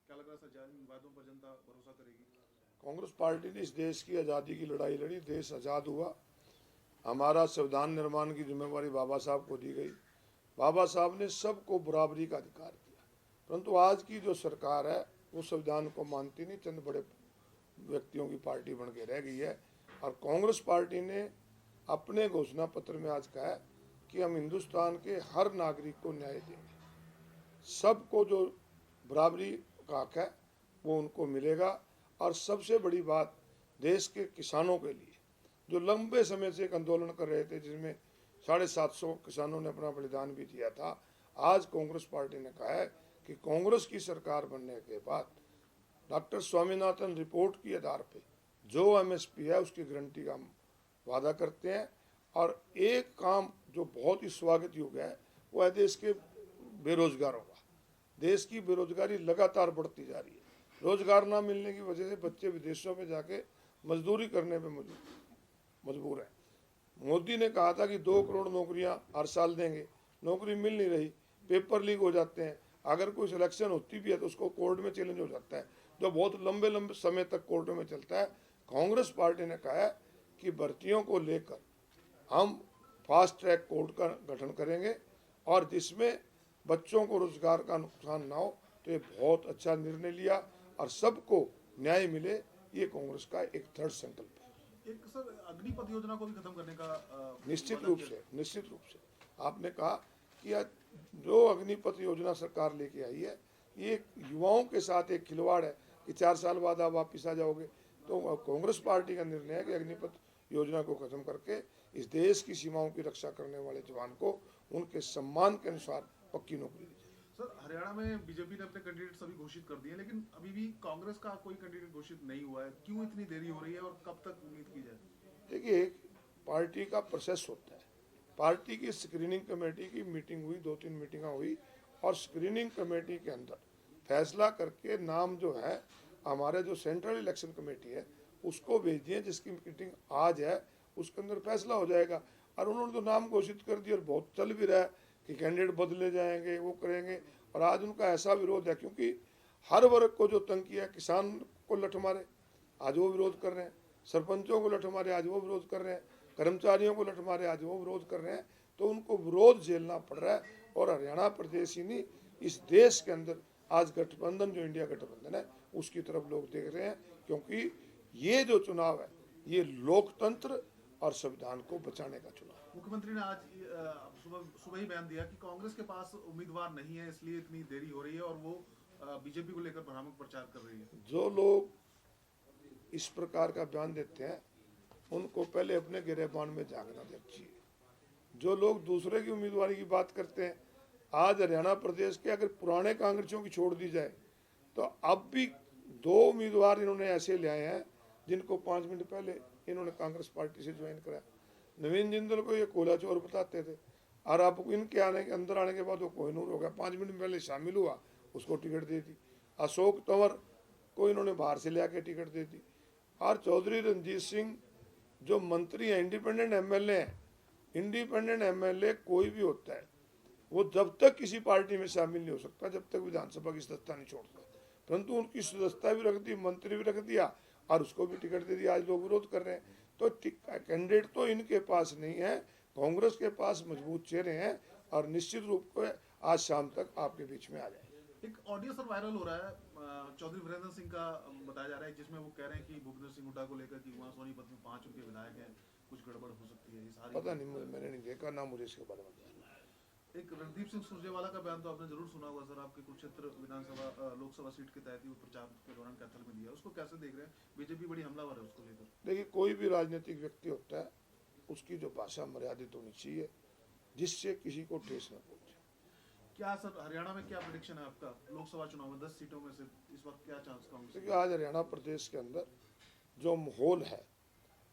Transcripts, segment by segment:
क्या लग रहा है सर, इन वादों पर जनता भरोसा करेगी? कांग्रेस पार्टी ने इस देश की आज़ादी की लड़ाई लड़ी, देश आज़ाद हुआ। हमारा संविधान निर्माण की जिम्मेवारी बाबा साहब को दी गई। बाबा साहब ने सबको बराबरी का अधिकार दिया, परंतु आज की जो सरकार है वो संविधान को मानती नहीं, चंद बड़े व्यक्तियों की पार्टी बन के रह गई है। और कांग्रेस पार्टी ने अपने घोषणा पत्र में आज कहा है कि हम हिंदुस्तान के हर नागरिक को न्याय देंगे, सबको जो बराबरी का हक है वो उनको मिलेगा। और सबसे बड़ी बात, देश के किसानों के लिए जो लंबे समय से एक आंदोलन कर रहे थे, जिसमें 750 किसानों ने अपना बलिदान भी दिया था, आज कांग्रेस पार्टी ने कहा है कि कांग्रेस की सरकार बनने के बाद डॉक्टर स्वामीनाथन रिपोर्ट के आधार पे जो एमएसपी है उसकी गारंटी का हम वादा करते हैं। और एक काम जो बहुत ही स्वागत योग्य है वो है देश के बेरोजगारों का। देश की बेरोजगारी लगातार बढ़ती जा रही है। रोजगार ना मिलने की वजह से बच्चे विदेशों में जाके मजदूरी करने पे मजबूर हैं। मोदी ने कहा था कि 2 करोड़ नौकरियां हर साल देंगे, नौकरी मिल नहीं रही, पेपर लीक हो जाते हैं, अगर कोई सिलेक्शन होती भी है तो उसको कोर्ट में चैलेंज हो जाता है, जो बहुत लंबे लंबे समय तक कोर्ट में चलता है। कांग्रेस पार्टी ने कहा है कि भर्तियों को लेकर हम फास्ट ट्रैक कोर्ट का गठन करेंगे और जिसमें बच्चों को रोजगार का नुकसान ना हो। तो ये बहुत अच्छा निर्णय लिया और सबको न्याय मिले, ये कांग्रेस का एक दृढ़ संकल्प है। एक सर, अग्निपथ योजना को भी खत्म करने का निश्चित वादा रूप किया। से, निश्चित रूप से आपने कहा कि जो अग्निपथ योजना सरकार लेके आई है, ये युवाओं के साथ एक खिलवाड़ है कि 4 साल बाद आप वापिस आ जाओगे। तो कांग्रेस पार्टी का निर्णय है कि अग्निपथ योजना को खत्म करके इस देश की सीमाओं की रक्षा करने वाले जवान को उनके सम्मान के अनुसार पक्की नौकरी दी जाए। सर, हरियाणा में बीजेपी ने अपने कैंडिडेट सभी घोषित कर दिए, लेकिन अभी भी कांग्रेस का कोई कैंडिडेट घोषित नहीं हुआ है। क्यों इतनी देरी हो रही है और कब तक उम्मीद की जाए? देखिए, पार्टी का प्रोसेस होता है। पार्टी की स्क्रीनिंग कमेटी की मीटिंग हुई, 2-3 मीटिंगें हुई और स्क्रीनिंग कमेटी के अंदर फैसला करके नाम जो है हमारे जो सेंट्रल इलेक्शन कमेटी है उसको भेज दिए, जिसकी मीटिंग आज है, उसके अंदर फैसला हो जाएगा। और उन्होंने तो नाम घोषित कर दिया और बहुत चल भी रहा है कि कैंडिडेट बदले जाएंगे, वो करेंगे। और आज उनका ऐसा विरोध है क्योंकि हर वर्ग को जो तंग किया, किसान को लठ मारे आज वो विरोध कर रहे हैं, सरपंचों को लठ मारे आज वो विरोध कर रहे हैं, कर्मचारियों को लठ मारे आज वो विरोध कर रहे हैं। तो उनको विरोध झेलना पड़ रहा है। और हरियाणा प्रदेश ही नहीं, इस देश के अंदर आज गठबंधन जो इंडिया गठबंधन है उसकी तरफ लोग देख रहे हैं, क्योंकि ये जो चुनाव है ये लोकतंत्र और संविधान को बचाने का चुनाव है। मुख्यमंत्री ने आज सुबह सुबह ही बयान दिया कि कांग्रेस के पास उम्मीदवार नहीं है, इसलिए इतनी देरी हो रही है और वो बीजेपी को लेकर भ्रामक प्रचार कर रही है। जो लोग इस प्रकार का बयान देते हैं उनको पहले अपने गिरेबान में झांकना चाहिए। जो लोग दूसरे की उम्मीदवारी की बात करते हैं, आज हरियाणा प्रदेश के अगर पुराने कांग्रेसियों की छोड़ दी जाए तो अब भी 2 उम्मीदवार इन्होंने ऐसे ले आए हैं जिनको 5 मिनट पहले इन्होंने कांग्रेस पार्टी से ज्वाइन करा। नवीन जिंदल को ये कोला चोर बताते थे और अब इनके आने के अंदर आने के बाद वो कोहिनूर हो गया, 5 मिनट पहले शामिल हुआ, उसको टिकट दे दी। अशोक तंवर को इन्होंने बाहर से ले आके टिकट दे दी। और चौधरी रंजीत सिंह जो मंत्री हैं, इंडिपेंडेंट एमएलए हैं, इंडिपेंडेंट एमएलए कोई भी होता है वो जब तक किसी पार्टी में शामिल नहीं हो सकता जब तक विधानसभा की सदस्यता नहीं छोड़ता। परंतु उनकी सदस्यता भी रख दी, मंत्री भी रख दिया और उसको भी टिकट दे दिया। आज लोग विरोध कर रहे हैं। तो कैंडिडेट तो इनके पास नहीं है, कांग्रेस के पास मजबूत चेहरे हैं और निश्चित रूप से आज शाम तक आपके बीच में आ जाए। एक ऑडियो सर वायरल हो रहा है चौधरी वीरेंद्र सिंह का, बताया जा रहा है, जिसमें वो कह रहे हैं कि भूपेंद्र सिंह हुड्डा को लेकर कि वहाँ सोनीपत में 5 उनके विधायक हैं, कुछ गड़बड़ हो सकती है। ये सारी पता नहीं, मैंने नहीं देखा ना, मुझे इसके बारे में जानना है। एक रणदीप सिंह सुरजेवाला का बयान तो आपने जरूर सुना होगा सर, आपके कुरुक्षेत्र विधानसभा लोकसभा सीट के तहत ही वो प्रचार के दौरान कैथल में दिया, उसको कैसे देख रहे हैं? बीजेपी बड़ी हमलावर है उसको लेकर। देखिए, कोई भी राजनीतिक व्यक्ति होता है उसकी जो भाषा मर्यादित होनी चाहिए जिससे किसी को ठेस न पहुंचे। क्या सर, हरियाणा में क्या प्रेडिक्शन है आपका लोकसभा चुनाव में? 10 सीटों में से इस वक्त क्या चांस कांग्रेस? देखिए, आज हरियाणा प्रदेश के अंदर जो माहौल है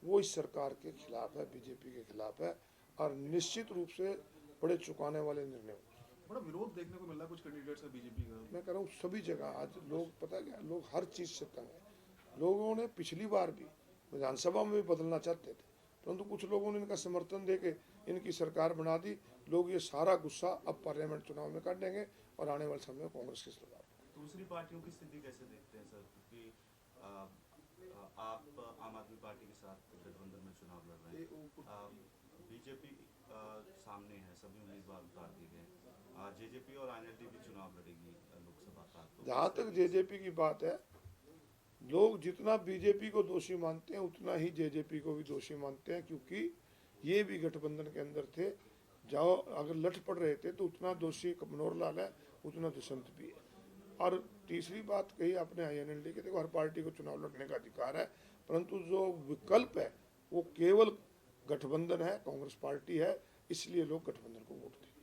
वो इस सरकार के खिलाफ है, बीजेपी के खिलाफ है और निश्चित रूप से बड़े चुकाने वाले निर्णय होंगे। बड़ा विरोध देखने को मिल रहा है कुछ कैंडिडेट्स है बीजेपी का। मैं कह रहा हूँ सभी जगह आज लोग, पता क्या, लोग हर चीज़ से तंग है। लोगों ने पिछली बार भी विधानसभा में भी बदलना चाहते थे, परंतु कुछ लोगों ने इनका समर्थन देके इनकी सरकार बना दी। लोग ये सारा गुस्सा अब पार्लियामेंट चुनाव में काटेंगे और आने वाले समय में कांग्रेस की सरकार। दूसरी पार्टियों की स्थिति कैसे देखते हैं सर, क्योंकि आप आम आदमी पार्टी के साथ गठबंधन में चुनाव लड़ रहे हैं, बीजेपी सामने है, सभी उम्मीदवार उतार दिए गए, जेजेपी और आईएनएलडी भी चुनाव लड़ेगी लोकसभा का। तो जहाँ तक जेजेपी की बात है, लोग जितना बीजेपी को दोषी मानते हैं उतना ही जेजेपी को भी दोषी मानते हैं, क्योंकि ये भी गठबंधन के अंदर थे। जाओ अगर लठ पड़ रहे थे तो उतना दोषी मनोहर लाल है, उतना दुष्यंत भी है। और तीसरी बात कही आपने आईएनएलडी के, देखो हर पार्टी को चुनाव लड़ने का अधिकार है, परंतु जो विकल्प है वो केवल गठबंधन है, कांग्रेस पार्टी है, इसलिए लोग गठबंधन को वोट दें।